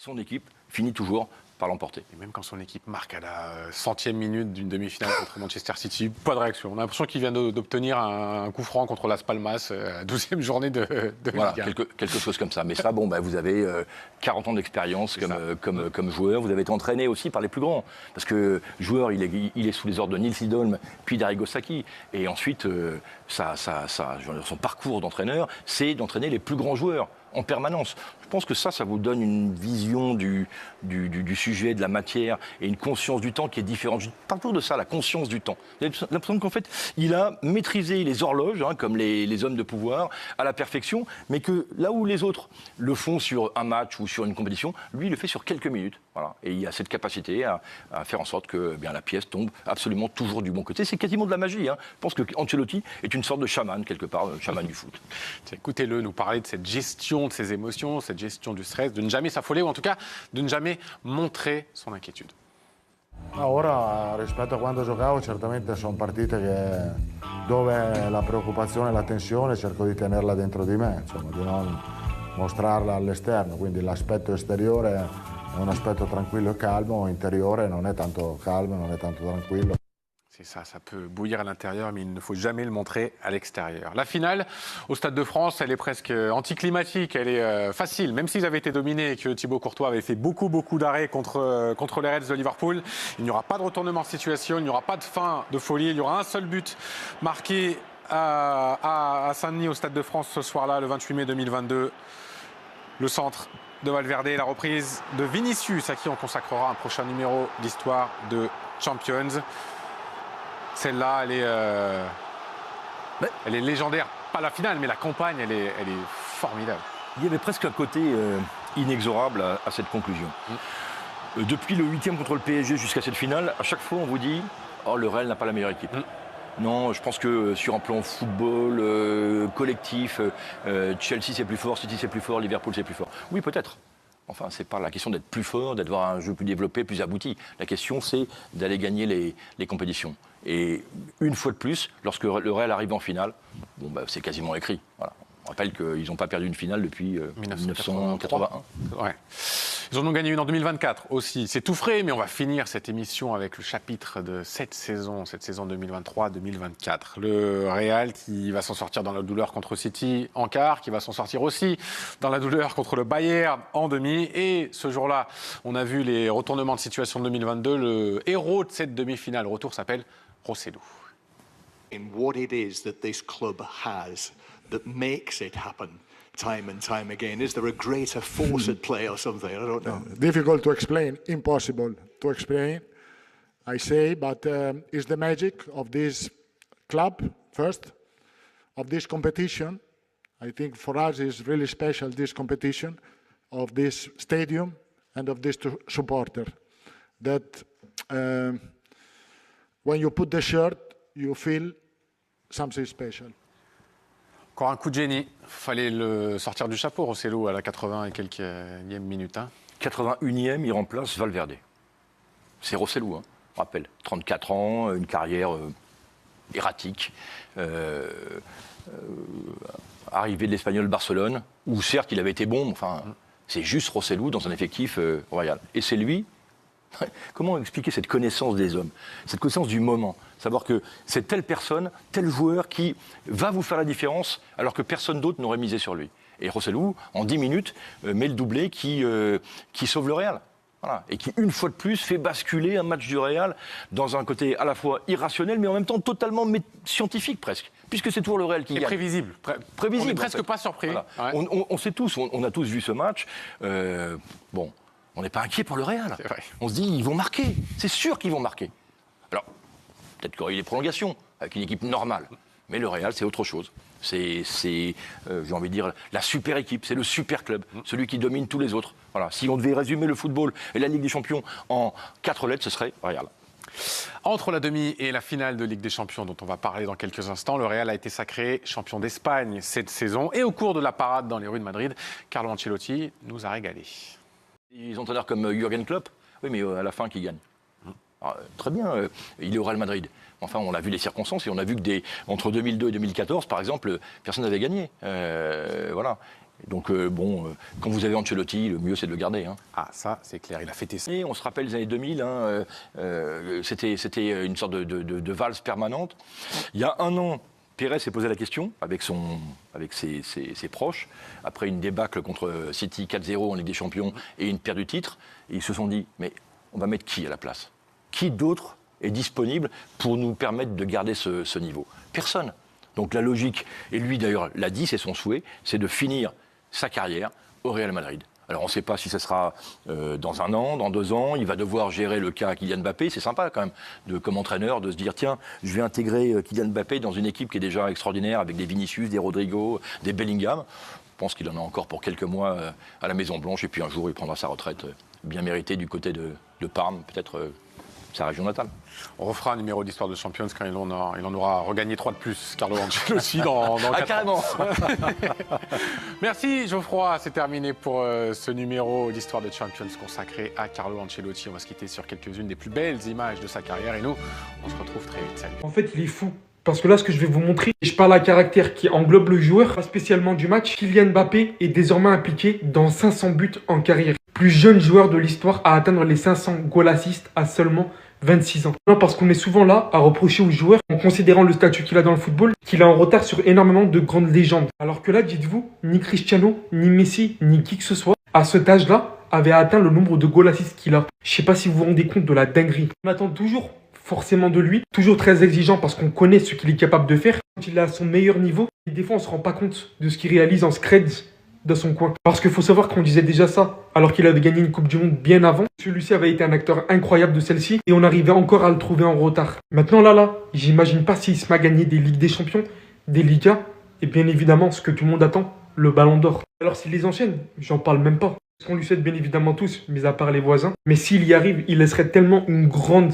son équipe finit toujours par l'emporter. Et même quand son équipe marque à la 100e minute d'une demi-finale contre Manchester City, pas de réaction. On a l'impression qu'il vient d'obtenir un coup franc contre Las Palmas à la 12e journée de voilà, Liga. quelque chose comme ça. Mais ça, vous avez 40 ans d'expérience comme joueur. Vous avez été entraîné aussi par les plus grands. Parce que joueur, il est sous les ordres de Nils Lidholm, puis d'Arrigo Sacchi. Et ensuite, son parcours d'entraîneur, c'est d'entraîner les plus grands joueurs en permanence. Je pense que ça vous donne une vision du sujet, de la matière et une conscience du temps qui est différente. Je parle toujours de ça, la conscience du temps. Vous avez l'impression qu'en fait, il a maîtrisé les horloges, comme les hommes de pouvoir, à la perfection, mais que là où les autres le font sur un match ou sur une compétition, lui, il le fait sur quelques minutes. Voilà. Et il a cette capacité à faire en sorte que la pièce tombe absolument toujours du bon côté. C'est quasiment de la magie. Je pense que Ancelotti est une sorte de chaman, quelque part, chaman du foot. Écoutez-le nous parler de cette gestion de ses émotions, cette gestion du stress, de ne jamais s'affoler ou en tout cas de ne jamais montrer son inquiétude. Ora rispetto a quando giocavo certamente sono partite dove la preoccupazione e la tensione cerco di tenerla dentro di me, insomma, di non mostrarla all'esterno, quindi l'aspetto esteriore è un aspetto tranquillo e calmo, interiore non è tanto calmo, non è tanto tranquillo. C'est ça, ça peut bouillir à l'intérieur, mais il ne faut jamais le montrer à l'extérieur. La finale, au Stade de France, elle est presque anticlimatique, elle est facile. Même s'ils avaient été dominés et que Thibaut Courtois avait fait beaucoup d'arrêts contre les Reds de Liverpool, il n'y aura pas de retournement de situation, il n'y aura pas de fin de folie. Il y aura un seul but marqué à Saint-Denis, au Stade de France, ce soir-là, le 28 mai 2022. Le centre de Valverde, la reprise de Vinicius, à qui on consacrera un prochain numéro d'Histoire de Champions. Celle-là, elle est légendaire. Pas la finale, mais la campagne, elle est formidable. Il y avait presque un côté inexorable à cette conclusion. Depuis le 8e contre le PSG jusqu'à cette finale, à chaque fois, on vous dit « le Real n'a pas la meilleure équipe ». Non, je pense que sur un plan football collectif, Chelsea c'est plus fort, City c'est plus fort, Liverpool c'est plus fort. Oui, peut-être. Enfin, c'est pas la question d'être plus fort, d'avoir un jeu plus développé, plus abouti. La question, c'est d'aller gagner les compétitions. Et une fois de plus, lorsque le Real arrive en finale, c'est quasiment écrit. Voilà. On rappelle qu'ils n'ont pas perdu une finale depuis 1981. Ouais. Ils en ont gagné une en 2024 aussi. C'est tout frais, mais on va finir cette émission avec le chapitre de cette saison 2023-2024. Le Real qui va s'en sortir dans la douleur contre City en quart, qui va s'en sortir aussi dans la douleur contre le Bayern en demi. Et ce jour-là, on a vu les retournements de situation de 2022. Le héros de cette demi-finale retour s'appelle Rosselló. In what it is that this club has that makes it happen time and time again? Is there a greater force at play or something? I don't know. Difficult to explain, impossible to explain, I say, but it's the magic of this club, first, of this competition. I think for us it's really special, this competition, of this stadium and of this supporter. That when you put the shirt, you feel something special. Encore un coup de génie. Il fallait le sortir du chapeau, Rosselló, à la 80 et quelques minutes. 81e, il remplace Valverde. C'est Rosselló, rappel. 34 ans, une carrière erratique. Arrivé de l'Espagnol Barcelone, où certes il avait été bon, mais c'est juste Rosselló dans un effectif royal. Et c'est lui. Comment expliquer cette connaissance des hommes, cette connaissance du moment, savoir que c'est telle personne, tel joueur qui va vous faire la différence alors que personne d'autre n'aurait misé sur lui. Et Rosselló, en 10 minutes, met le doublé qui sauve le Real. Voilà. Et qui, une fois de plus, fait basculer un match du Real dans un côté à la fois irrationnel, mais en même temps totalement scientifique presque, puisque c'est toujours le Real qui gagne. Prévisible. Prévisible. On n'est presque pas surpris. Voilà. Ouais. On sait tous, on a tous vu ce match. On n'est pas inquiet pour le Real. On se dit, ils vont marquer. C'est sûr qu'ils vont marquer. Alors, peut-être qu'il y aurait eu des prolongations avec une équipe normale. Mais le Real, c'est autre chose. C'est j'ai envie de dire, la super équipe. C'est le super club. Celui qui domine tous les autres. Voilà. Si on devait résumer le football et la Ligue des Champions en 4 lettres, ce serait Real. Entre la demi et la finale de Ligue des Champions, dont on va parler dans quelques instants, le Real a été sacré champion d'Espagne cette saison. Et au cours de la parade dans les rues de Madrid, Carlo Ancelotti nous a régalés. Des entraîneurs comme Jürgen Klopp, oui, mais à la fin, qui gagne. Alors, très bien, il est au Real Madrid. Enfin, on a vu les circonstances et on a vu que entre 2002 et 2014, par exemple, personne n'avait gagné. Voilà. Donc quand vous avez Ancelotti, le mieux c'est de le garder. Hein. Ah, ça, c'est clair, il a fêté ça. Et on se rappelle les années 2000, hein, c'était une sorte de valse permanente. Il y a un an, Pérez s'est posé la question avec ses proches, après une débâcle contre City 4-0 en Ligue des Champions et une perte du titre. Et ils se sont dit, mais on va mettre qui à la place? Qui d'autre est disponible pour nous permettre de garder ce niveau? Personne. Donc la logique, et lui d'ailleurs l'a dit, c'est son souhait, c'est de finir sa carrière au Real Madrid. Alors on ne sait pas si ce sera dans 1 an, dans 2 ans, il va devoir gérer le cas Kylian Mbappé, c'est sympa quand même, comme entraîneur, de se dire tiens, je vais intégrer Kylian Mbappé dans une équipe qui est déjà extraordinaire, avec des Vinicius, des Rodrigo, des Bellingham. Je pense qu'il en a encore pour quelques mois à la Maison Blanche, et puis un jour il prendra sa retraite bien méritée du côté de Parme, peut-être sa région natale. On refera un numéro d'histoire de Champions quand il en aura regagné 3 de plus, Carlo Ancelotti, dans 4 ans. Carrément. Merci Geoffroy, c'est terminé pour ce numéro d'histoire de Champions consacré à Carlo Ancelotti. On va se quitter sur quelques-unes des plus belles images de sa carrière et nous, on se retrouve très vite. Salut. En fait, il est fou. Parce que là, ce que je vais vous montrer, je parle à caractère qui englobe le joueur, pas spécialement du match. Kylian Mbappé est désormais impliqué dans 500 buts en carrière. Plus jeune joueur de l'histoire à atteindre les 500 goal assists à seulement 26 ans. Non, parce qu'on est souvent là à reprocher aux joueurs, en considérant le statut qu'il a dans le football, qu'il est en retard sur énormément de grandes légendes. Alors que là, dites-vous, ni Cristiano, ni Messi, ni qui que ce soit, à cet âge-là, avait atteint le nombre de goal assists qu'il a. Je sais pas si vous vous rendez compte de la dinguerie. On attend toujours forcément de lui, toujours très exigeant parce qu'on connaît ce qu'il est capable de faire. Quand il est à son meilleur niveau, et des fois on se rend pas compte de ce qu'il réalise en screds dans son coin. Parce qu'il faut savoir qu'on disait déjà ça, alors qu'il avait gagné une Coupe du Monde bien avant. Celui-ci avait été un acteur incroyable de celle-ci, et on arrivait encore à le trouver en retard. Maintenant là, j'imagine pas s'il se met à gagner des Ligues des Champions, des Ligas, et bien évidemment ce que tout le monde attend, le Ballon d'Or. Alors s'il les enchaîne, j'en parle même pas. Ce qu'on lui souhaite bien évidemment tous, mis à part les voisins. Mais s'il y arrive, il laisserait tellement une grande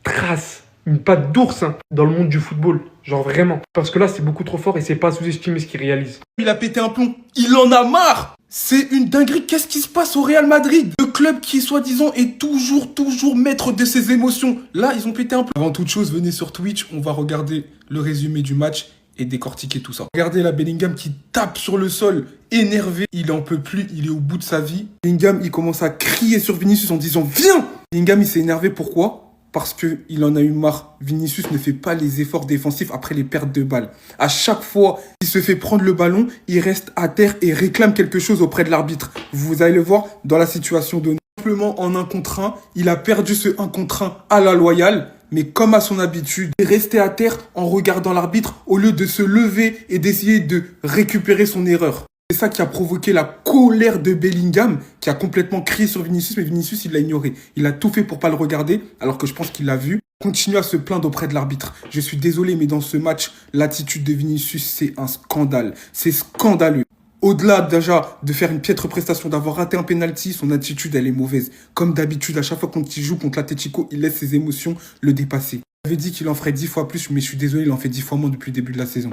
trace, une patte d'ours dans le monde du football. Genre vraiment. Parce que là, c'est beaucoup trop fort et c'est pas sous-estimer ce qu'il réalise. Il a pété un plomb. Il en a marre. C'est une dinguerie. Qu'est-ce qui se passe au Real Madrid? Le club qui, soi-disant, est toujours maître de ses émotions. Là, ils ont pété un plomb. Avant toute chose, venez sur Twitch. On va regarder le résumé du match et décortiquer tout ça. Regardez la Bellingham qui tape sur le sol, énervé. Il en peut plus. Il est au bout de sa vie. Bellingham, il commence à crier sur Vinicius en disant « Viens !» Bellingham, il s'est énervé. Pourquoi? Parce qu'il en a eu marre. Vinicius ne fait pas les efforts défensifs après les pertes de balles. À chaque fois qu'il se fait prendre le ballon, il reste à terre et réclame quelque chose auprès de l'arbitre. Vous allez le voir dans la situation donnée. Simplement en 1 contre 1, il a perdu ce 1 contre 1 à la loyale. Mais comme à son habitude, il est resté à terre en regardant l'arbitre au lieu de se lever et d'essayer de récupérer son erreur. C'est ça qui a provoqué la colère de Bellingham, qui a complètement crié sur Vinicius, mais Vinicius, il l'a ignoré. Il a tout fait pour pas le regarder, alors que je pense qu'il l'a vu. Continue à se plaindre auprès de l'arbitre. Je suis désolé, mais dans ce match, l'attitude de Vinicius, c'est un scandale. C'est scandaleux. Au-delà déjà de faire une piètre prestation, d'avoir raté un penalty, son attitude, elle est mauvaise. Comme d'habitude, à chaque fois quand il joue contre l'Atlético, il laisse ses émotions le dépasser. Il avait dit qu'il en ferait 10 fois plus, mais je suis désolé, il en fait 10 fois moins depuis le début de la saison.